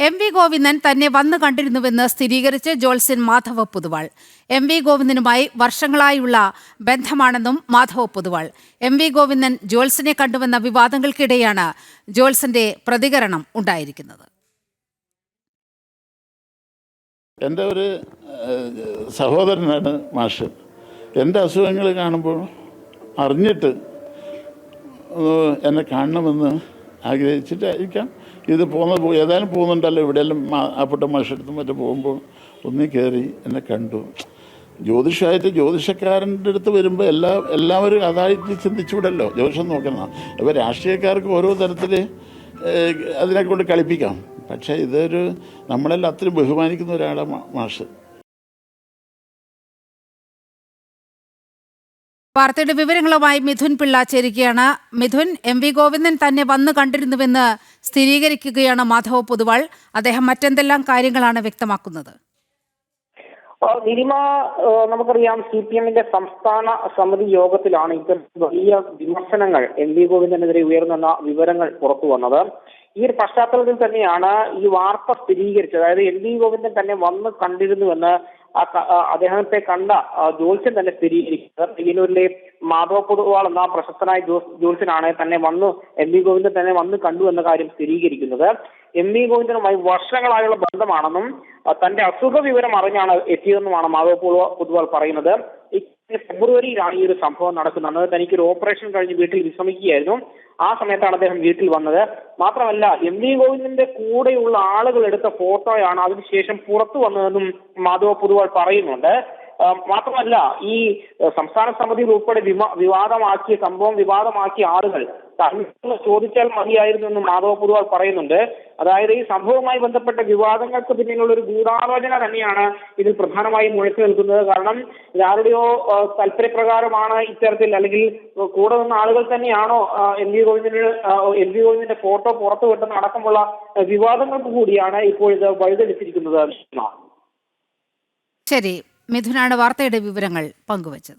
MV. Govindan തന്നെ വന്നു കണ്ടിരുന്നുവെന്ന് സ്ഥിരീകരിച്ച് ജോത്സ്യൻ മാധവ പൊതുവാൾ. എം.വി. ഗോവിന്ദനുമായി വർഷങ്ങളായുള്ള ബന്ധമാണെന്നും മാധവ പൊതുവാൾ. എം.വി. ഗോവിന്ദൻ ജോത്സ്യനെ കണ്ടുവെന്ന വിവാദങ്ങൾക്കിടെയാണ് ജോത്സ്യന്റെ പ്രതികരണം ഉണ്ടായിരിക്കുന്നത്. എൻ്റെ ഒരു സഹോദരനാണ് മാഷ്. എൻ്റെ അസുഖങ്ങൾ കാണുമ്പോൾ അറിഞ്ഞിട്ട് എന്നെ കാണണമെന്ന് ആഗ്രഹിച്ചിട്ടായിരിക്കാം ഇത് ഏതായാലും പോകുന്നുണ്ടല്ലോ, ഇവിടെയെല്ലാം അപ്പുട്ട മാഷെടുത്തും മറ്റും പോകുമ്പോൾ ഒന്നി കയറി എന്നെ കണ്ടു. ജ്യോതിഷമായിട്ട് ജ്യോതിഷക്കാരൻ്റെ അടുത്ത് വരുമ്പോൾ എല്ലാവരും അതായിട്ട് ചിന്തിച്ചുവിടല്ലോ ജ്യോതിഷം നോക്കുന്ന. ഇപ്പോൾ രാഷ്ട്രീയക്കാർക്ക് ഓരോ തരത്തിൽ അതിനെ കൊണ്ട് കളിപ്പിക്കാം. പക്ഷേ ഇതൊരു നമ്മളെല്ലാം അത്രയും ബഹുമാനിക്കുന്ന ഒരാളാണ് മാഷ്. വാർത്തയുടെ വിവരങ്ങളുമായി മിഥുൻ പിള്ള ചേരുകയാണ്. മിഥുൻ, എം.വി. ഗോവിന്ദൻ തന്നെ വന്നു കണ്ടിരുന്നുവെന്ന് സ്ഥിരീകരിക്കുകയാണ് മാധവ പൊതുവാൾ. അദ്ദേഹം മറ്റെന്തെല്ലാം കാര്യങ്ങളാണ് വ്യക്തമാക്കുന്നത്? നിരിമ, നമുക്കറിയാം CPM-ന്റെ സംസ്ഥാന സമിതി യോഗത്തിലാണ് ഇത്തരം വലിയ വിമർശനങ്ങൾ എം.വി. ഗോവിന്ദനെതിരെ ഉയർന്നെന്ന വിവരങ്ങൾ പുറത്തു വന്നത്. ഈ ഒരു പശ്ചാത്തലത്തിൽ തന്നെയാണ് ഈ വാർത്ത സ്ഥിരീകരിച്ചത്. അതായത് എം.വി. ഗോവിന്ദൻ തന്നെ വന്ന് കണ്ടിരുന്നുവെന്ന് അദ്ദേഹത്തെ കണ്ട ജോത്സ്യൻ തന്നെ സ്ഥിരീകരിക്കുന്നത്. ഇതിലൂരിലെ മാധവ പൊതുവാൾ എന്ന പ്രശസ്തനായ ജോത്സ്യനാണ് തന്നെ വന്നു എം.വി. ഗോവിന്ദൻ തന്നെ വന്ന് കണ്ടു എന്ന കാര്യം സ്ഥിരീകരിക്കുന്നത്. എം.വി. ഗോവിന്ദനുമായി വർഷങ്ങളായുള്ള ബന്ധമാണെന്നും തന്റെ അസുഖ വിവരം അറിഞ്ഞാണ് എത്തിയതെന്നുമാണ് മാധവ പൊതുവാൾ പറയുന്നത്. ഫെബ്രുവരിയിലാണ് ഈ ഒരു സംഭവം നടക്കുന്നത്. തനിക്കൊരു ഓപ്പറേഷൻ കഴിഞ്ഞ് വീട്ടിൽ വിശ്രമിക്കുകയായിരുന്നു. ആ സമയത്താണ് അദ്ദേഹം വീട്ടിൽ വന്നത്. മാത്രമല്ല, എം.വി. ഗോവിന്ദന്റെ കൂടെയുള്ള ആളുകൾ എടുത്ത ഫോട്ടോയാണ് അതിനുശേഷം പുറത്തു വന്നതെന്നും മാധവ പൊതുവാൾ പറയുന്നുണ്ട്. മാത്രമല്ല, ഈ സംസ്ഥാന സമിതിയിൽ ഉൾപ്പെടെ വിവാദമാക്കിയ ആളുകൾ ചോദിച്ചാൽ മതിയായിരുന്നു എന്നും മാധവ പൊതുവാൾ പറയുന്നുണ്ട്. അതായത് ഈ സംഭവവുമായി ബന്ധപ്പെട്ട വിവാദങ്ങൾക്ക് പിന്നിലുള്ള ഒരു ഗൂഢാലോചന തന്നെയാണ് ഇതിൽ പ്രധാനമായും മുഴച്ചു നിൽക്കുന്നത്. കാരണം ആരുടെയോ താല്പര്യപ്രകാരമാണ് ഇത്തരത്തിൽ, അല്ലെങ്കിൽ കൂടെ നിന്ന ആളുകൾ തന്നെയാണോ എം.വി. ഗോവിന്ദന്റെ ഫോട്ടോ പുറത്തു വിട്ടെന്ന് അടക്കമുള്ള വിവാദങ്ങൾക്ക് കൂടിയാണ് ഇപ്പോൾ ഇത് വഴിതെളിച്ചിരിക്കുന്നത്. ശരി, മിഥുനാണ് വാർത്തയുടെ വിവരങ്ങൾ പങ്കുവച്ചത്.